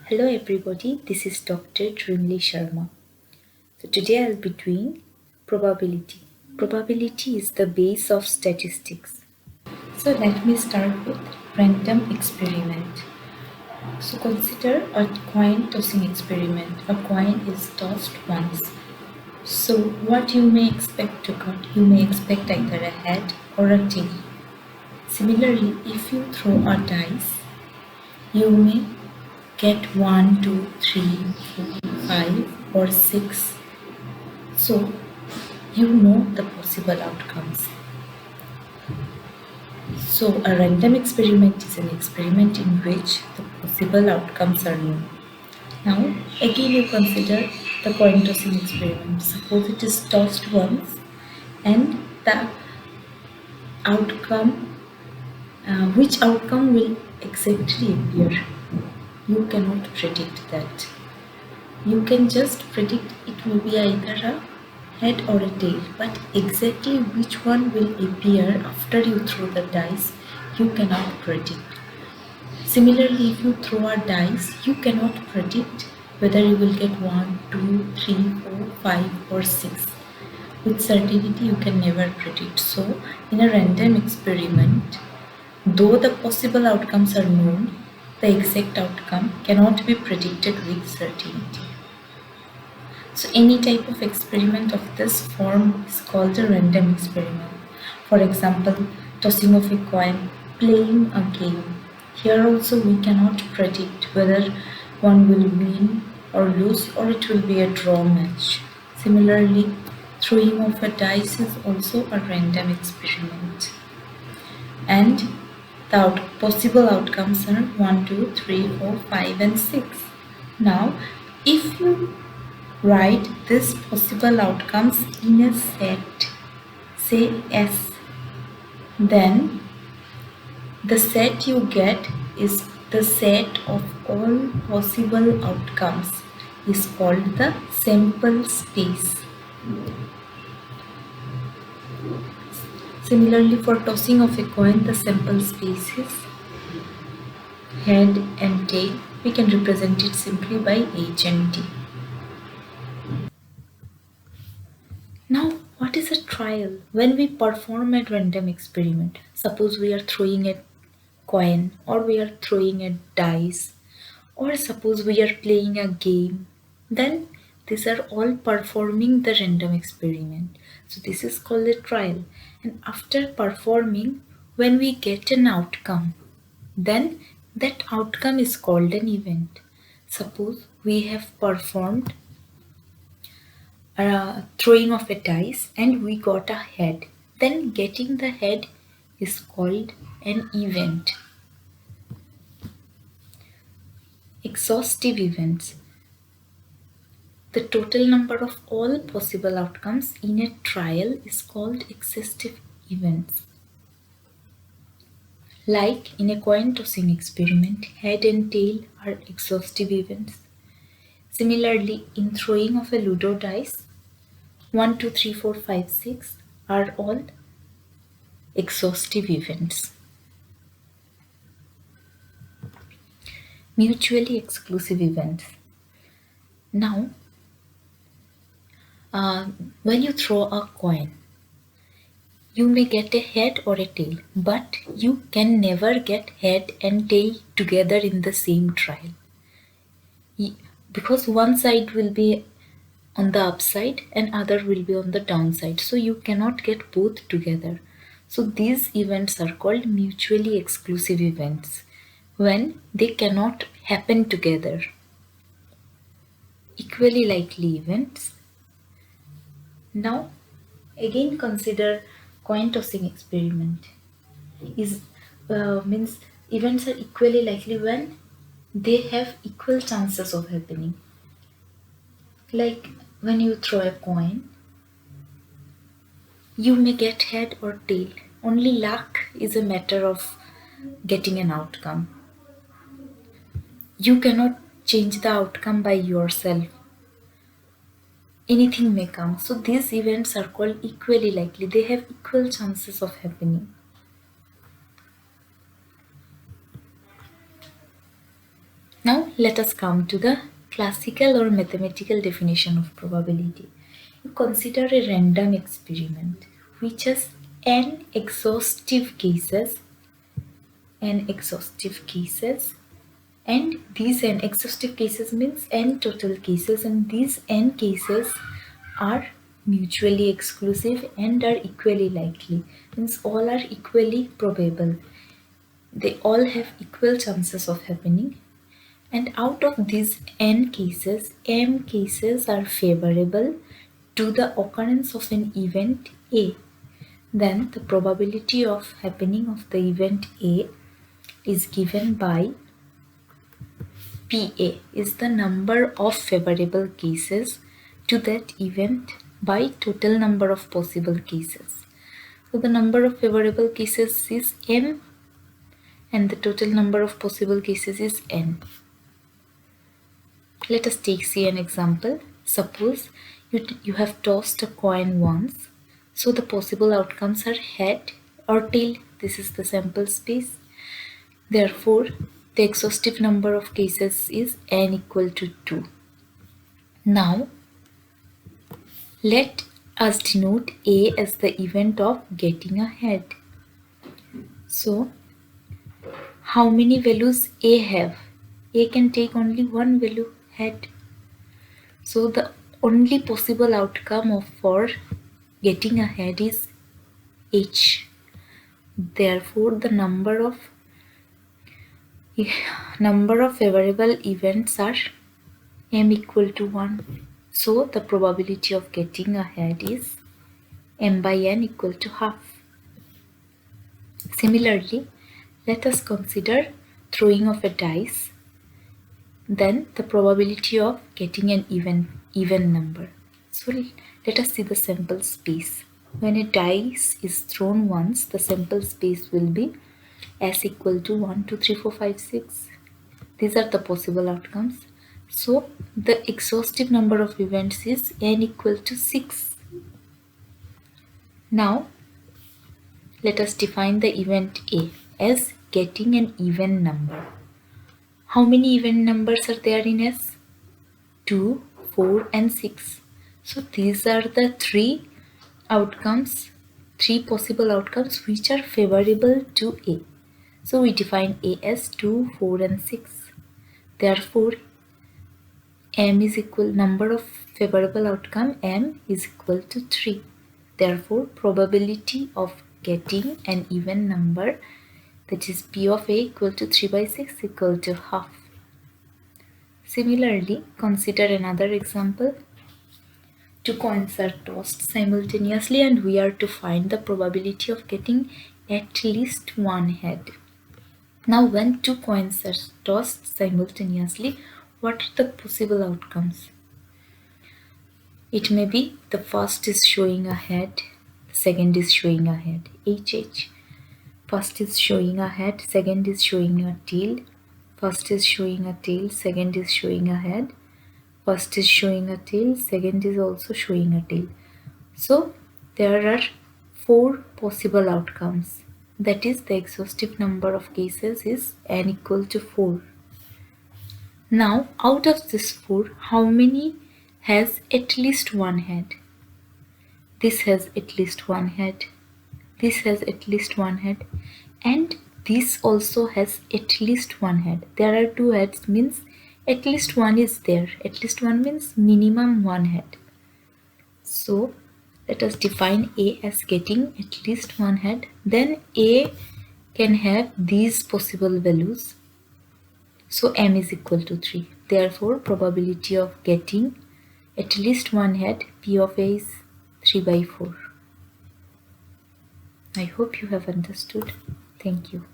Hello everybody, this is Dr. Trimli Sharma. So today I'll be doing probability. Probability is the base of statistics. So let me start with random experiment. So consider a coin tossing experiment. A coin is tossed once. So what you may expect to cut? You may expect either a head or a tail. Similarly, if you throw a dice, you may get 1, 2, 3, 4, 5 or 6. So you know the possible outcomes. So a random experiment is an experiment in which the possible outcomes are known. Now again you consider the coin tossing experiment. Suppose it is tossed once and the outcome, which outcome will exactly appear? You cannot predict that. You can just predict it will be either a head or a tail, but exactly which one will appear after you throw the dice, you cannot predict. Similarly, if you throw a dice, you cannot predict whether you will get 1, 2, 3, 4, 5 or 6. With certainty, you can never predict. So, in a random experiment, though the possible outcomes are known, the exact outcome cannot be predicted with certainty. So any type of experiment of this form is called a random experiment. For example, tossing of a coin, playing a game. Here also we cannot predict whether one will win or lose, or it will be a draw match. Similarly, throwing of a dice is also a random experiment. And the possible outcomes are 1, 2, 3, 4, 5 and 6. Now, if you write these possible outcomes in a set, say S, then the set you get is the set of all possible outcomes is called the sample space. Similarly, for tossing of a coin, the sample space is head and tail. We can represent it simply by H and T. Now, what is a trial? When we perform a random experiment, suppose we are throwing a coin or we are throwing a dice or suppose we are playing a game, then these are all performing the random experiment. So this is called a trial. And after performing, when we get an outcome, then that outcome is called an event. Suppose we have performed throwing of a dice and we got a head, then getting the head is called an event. Exhaustive events. The total number of all possible outcomes in a trial is called exhaustive events. Like in a coin tossing experiment, head and tail are exhaustive events. Similarly, in throwing of a Ludo dice, 1, 2, 3, 4, 5, 6 are all exhaustive events. Mutually exclusive events. Now, when you throw a coin, you may get a head or a tail, but you can never get head and tail together in the same trial. Because one side will be on the upside and other will be on the downside. So you cannot get both together. So these events are called mutually exclusive events when they cannot happen together. Equally likely events. Now again consider coin tossing experiment. Means events are equally likely when they have equal chances of happening. Like when you throw a coin, you may get head or tail. Only luck is a matter of getting an outcome. You cannot change the outcome by yourself. Anything may come. So these events are called equally likely. They have equal chances of happening. Now let us come to the classical or mathematical definition of probability. You consider a random experiment which has n exhaustive cases, and these n exhaustive cases means n total cases, and these n cases are mutually exclusive and are equally likely, means all are equally probable. They all have equal chances of happening, and out of these n cases, m cases are favorable to the occurrence of an event A. Then the probability of happening of the event A is given by PA, is the number of favorable cases to that event by total number of possible cases. So the number of favorable cases is m and the total number of possible cases is n. Let us see an example. Suppose you have tossed a coin once. So the possible outcomes are head or tail. This is the sample space. Therefore, the exhaustive number of cases is n equal to 2. Now, let us denote A as the event of getting a head. So, how many values A have? A can take only one value, head. So, the only possible outcome for getting a head is H. Therefore, the number of favorable events are m equal to 1. So the probability of getting a head is m by n equal to half. Similarly, let us consider throwing of a dice. Then the probability of getting an even number. So let us see the sample space. When a dice is thrown once, the sample space will be s equal to 1, 2, 3, 4, 5, 6. These are the possible outcomes. So the exhaustive number of events is n equal to 6. Now let us define the event A as getting an even number. How many even numbers are there in S? 2, 4 and 6. So these are the three possible outcomes which are favorable to A. So we define A as 2, 4 and 6. Therefore, m is equal number of favorable outcome, m is equal to 3. Therefore, probability of getting an even number, that is P of A equal to 3 by 6 equal to half. Similarly, consider another example. Two coins are tossed simultaneously and we are to find the probability of getting at least one head. Now when two coins are tossed simultaneously, what are the possible outcomes? It may be the first is showing a head, the second is showing a head, HH. First is showing a head, second is showing a tail. First is showing a tail, second is showing a head. First is showing a tail, second is also showing a tail. So there are 4 possible outcomes. That is, the exhaustive number of cases is n equal to 4. Now out of this 4, how many has at least one head? This has at least one head. This has at least one head. And this also has at least one head. There are 2 heads, means at least one is there. At least one means minimum one head. So let us define A as getting at least one head. Then A can have these possible values. So m is equal to 3. Therefore, probability of getting at least one head, P of A is 3 by 4. I hope you have understood. Thank you.